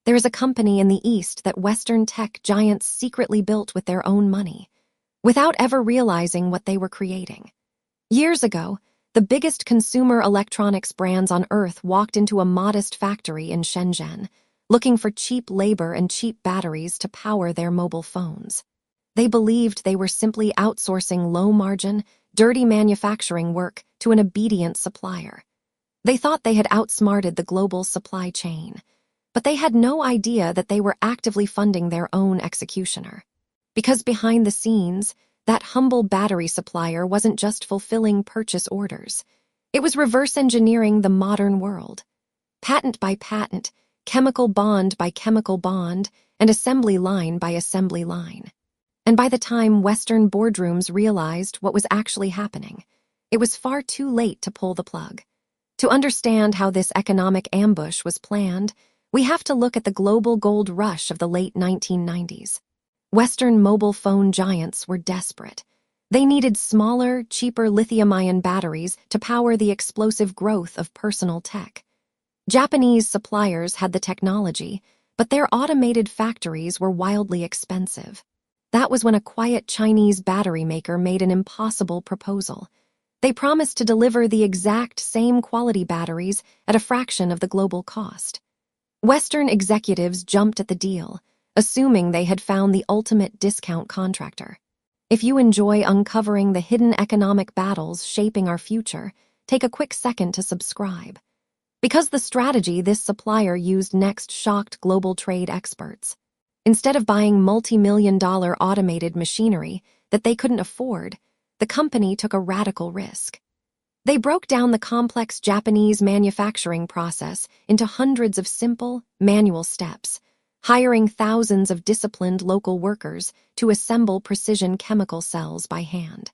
There is a company in the East that Western tech giants secretly built with their own money, without ever realizing what they were creating. Years ago, the biggest consumer electronics brands on Earth walked into a modest factory in Shenzhen, looking for cheap labor and cheap batteries to power their mobile phones. They believed they were simply outsourcing low-margin, dirty manufacturing work to an obedient supplier. They thought they had outsmarted the global supply chain, but they had no idea that they were actively funding their own executioner. Because behind the scenes, that humble battery supplier wasn't just fulfilling purchase orders. It was reverse engineering the modern world. Patent by patent, chemical bond by chemical bond, and assembly line by assembly line. And by the time Western boardrooms realized what was actually happening, it was far too late to pull the plug. To understand how this economic ambush was planned, we have to look at the global gold rush of the late 1990s. Western mobile phone giants were desperate. They needed smaller, cheaper lithium-ion batteries to power the explosive growth of personal tech. Japanese suppliers had the technology, but their automated factories were wildly expensive. That was when a quiet Chinese battery maker made an impossible proposal. They promised to deliver the exact same quality batteries at a fraction of the global cost. Western executives jumped at the deal, assuming they had found the ultimate discount contractor. If you enjoy uncovering the hidden economic battles shaping our future, take a quick second to subscribe. Because the strategy this supplier used next shocked global trade experts. Instead of buying multi-million-dollar automated machinery that they couldn't afford, the company took a radical risk. They broke down the complex Japanese manufacturing process into hundreds of simple, manual steps, hiring thousands of disciplined local workers to assemble precision chemical cells by hand.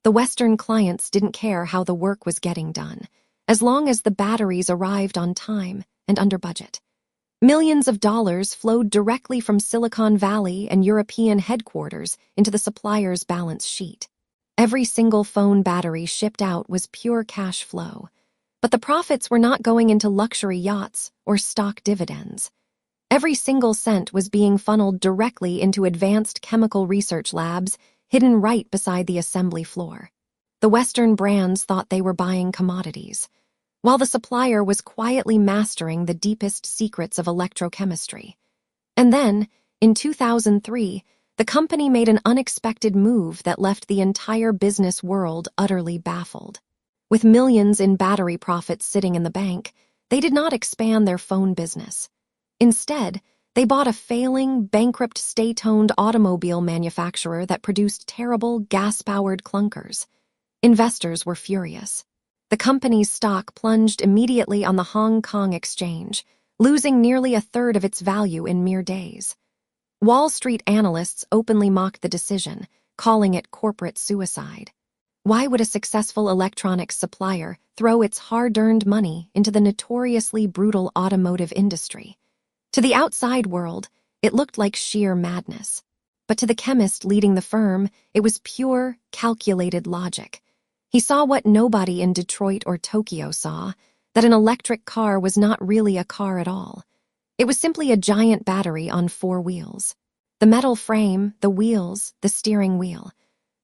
The Western clients didn't care how the work was getting done, as long as the batteries arrived on time and under budget. Millions of dollars flowed directly from Silicon Valley and European headquarters into the supplier's balance sheet. Every single phone battery shipped out was pure cash flow, but the profits were not going into luxury yachts or stock dividends. Every single cent was being funneled directly into advanced chemical research labs hidden right beside the assembly floor. The Western brands thought they were buying commodities, while the supplier was quietly mastering the deepest secrets of electrochemistry. And then, in 2003, the company made an unexpected move that left the entire business world utterly baffled. With millions in battery profits sitting in the bank, they did not expand their phone business. Instead, they bought a failing, bankrupt, state-owned automobile manufacturer that produced terrible, gas-powered clunkers. Investors were furious. The company's stock plunged immediately on the Hong Kong exchange, losing nearly a third of its value in mere days. Wall Street analysts openly mocked the decision, calling it corporate suicide. Why would a successful electronics supplier throw its hard-earned money into the notoriously brutal automotive industry? To the outside world, it looked like sheer madness. But to the chemist leading the firm, it was pure, calculated logic. He saw what nobody in Detroit or Tokyo saw, that an electric car was not really a car at all. It was simply a giant battery on 4 wheels. The metal frame, the wheels, the steering wheel.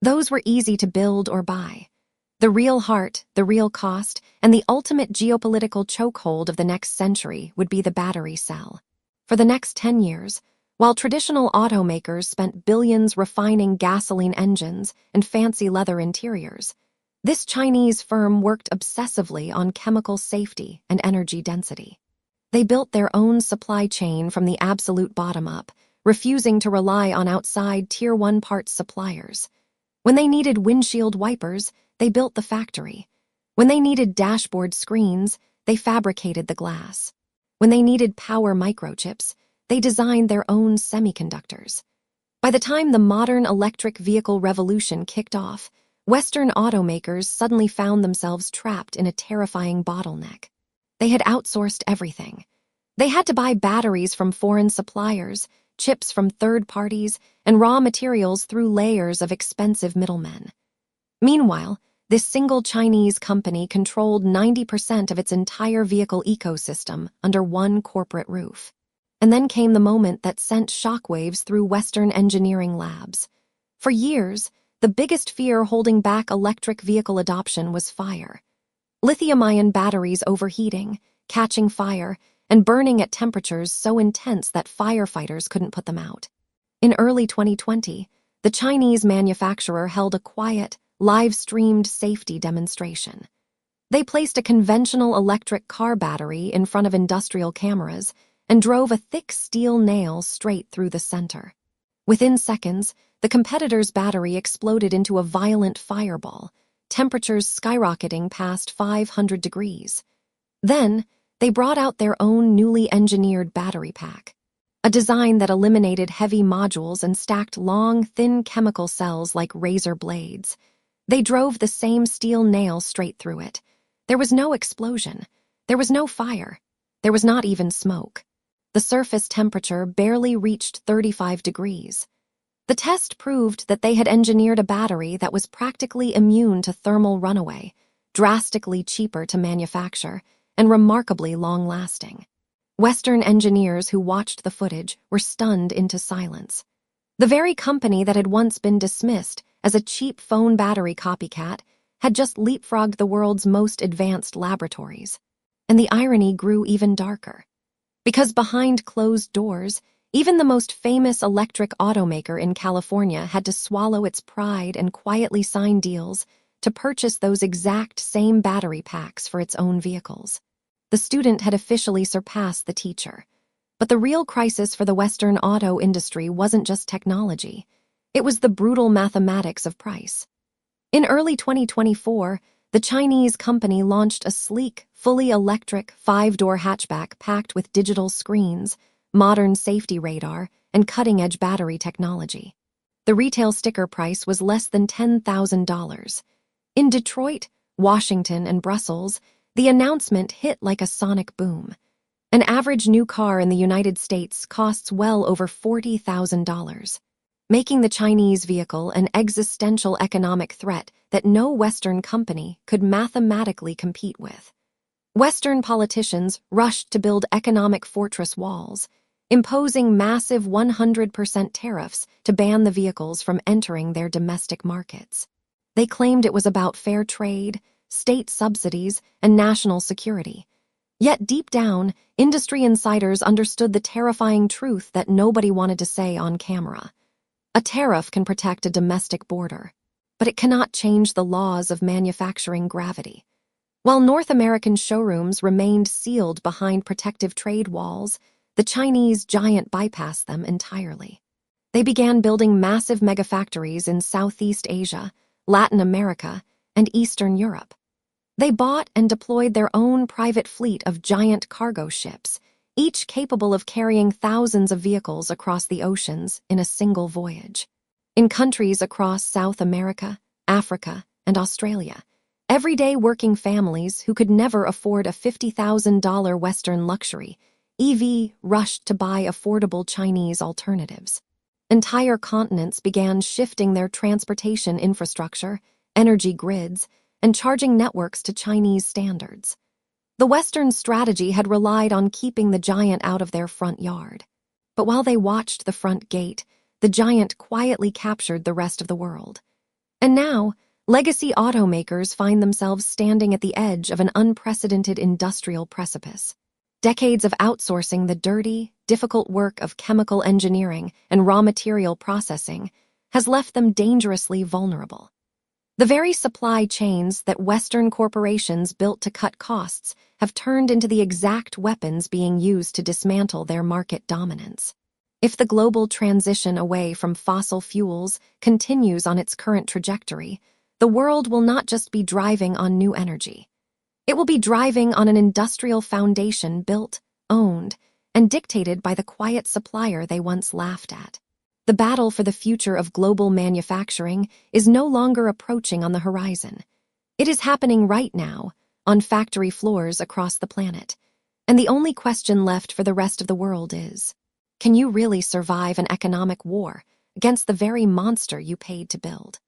Those were easy to build or buy. The real heart, the real cost, and the ultimate geopolitical chokehold of the next century would be the battery cell. For the next 10 years, while traditional automakers spent billions refining gasoline engines and fancy leather interiors, this Chinese firm worked obsessively on chemical safety and energy density. They built their own supply chain from the absolute bottom up, refusing to rely on outside Tier 1 parts suppliers. When they needed windshield wipers, they built the factory. When they needed dashboard screens, they fabricated the glass. When they needed power microchips, they designed their own semiconductors. By the time the modern electric vehicle revolution kicked off, Western automakers suddenly found themselves trapped in a terrifying bottleneck. They had outsourced everything. They had to buy batteries from foreign suppliers, chips from third parties, and raw materials through layers of expensive middlemen. Meanwhile, this single Chinese company controlled 90% of its entire vehicle ecosystem under one corporate roof. And then came the moment that sent shockwaves through Western engineering labs. For years, the biggest fear holding back electric vehicle adoption was fire. Lithium-ion batteries overheating, catching fire, and burning at temperatures so intense that firefighters couldn't put them out. In early 2020, the Chinese manufacturer held a quiet, live-streamed safety demonstration. They placed a conventional electric car battery in front of industrial cameras and drove a thick steel nail straight through the center. Within seconds, the competitor's battery exploded into a violent fireball, temperatures skyrocketing past 500 degrees. Then, they brought out their own newly engineered battery pack, a design that eliminated heavy modules and stacked long, thin chemical cells like razor blades. They drove the same steel nail straight through it. There was no explosion. There was no fire. There was not even smoke. The surface temperature barely reached 35 degrees. The test proved that they had engineered a battery that was practically immune to thermal runaway, drastically cheaper to manufacture, and remarkably long-lasting. Western engineers who watched the footage were stunned into silence. The very company that had once been dismissed as a cheap phone battery copycat had just leapfrogged the world's most advanced laboratories. And the irony grew even darker. Because behind closed doors, even the most famous electric automaker in California had to swallow its pride and quietly sign deals to purchase those exact same battery packs for its own vehicles. The student had officially surpassed the teacher. But the real crisis for the Western auto industry wasn't just technology. It was the brutal mathematics of price. In early 2024, the Chinese company launched a sleek, fully electric 5-door hatchback packed with digital screens, modern safety radar, and cutting-edge battery technology. The retail sticker price was less than $10,000. In Detroit, Washington, and Brussels, the announcement hit like a sonic boom. An average new car in the United States costs well over $40,000, making the Chinese vehicle an existential economic threat that no Western company could mathematically compete with. Western politicians rushed to build economic fortress walls, imposing massive 100% tariffs to ban the vehicles from entering their domestic markets. They claimed it was about fair trade, state subsidies, and national security. Yet deep down, industry insiders understood the terrifying truth that nobody wanted to say on camera. A tariff can protect a domestic border, but it cannot change the laws of manufacturing gravity. While North American showrooms remained sealed behind protective trade walls, the Chinese giant bypassed them entirely. They began building massive megafactories in Southeast Asia, Latin America, and Eastern Europe. They bought and deployed their own private fleet of giant cargo ships, each capable of carrying thousands of vehicles across the oceans in a single voyage. In countries across South America, Africa, and Australia, everyday working families who could never afford a $50,000 Western luxury EV rushed to buy affordable Chinese alternatives. Entire continents began shifting their transportation infrastructure, energy grids, and charging networks to Chinese standards. The Western strategy had relied on keeping the giant out of their front yard. But while they watched the front gate, the giant quietly captured the rest of the world. And now, legacy automakers find themselves standing at the edge of an unprecedented industrial precipice. Decades of outsourcing the dirty, difficult work of chemical engineering and raw material processing has left them dangerously vulnerable. The very supply chains that Western corporations built to cut costs have turned into the exact weapons being used to dismantle their market dominance. If the global transition away from fossil fuels continues on its current trajectory, the world will not just be driving on new energy. It will be driving on an industrial foundation built, owned, and dictated by the quiet supplier they once laughed at. The battle for the future of global manufacturing is no longer approaching on the horizon. It is happening right now, on factory floors across the planet. And the only question left for the rest of the world is, can you really survive an economic war against the very monster you paid to build?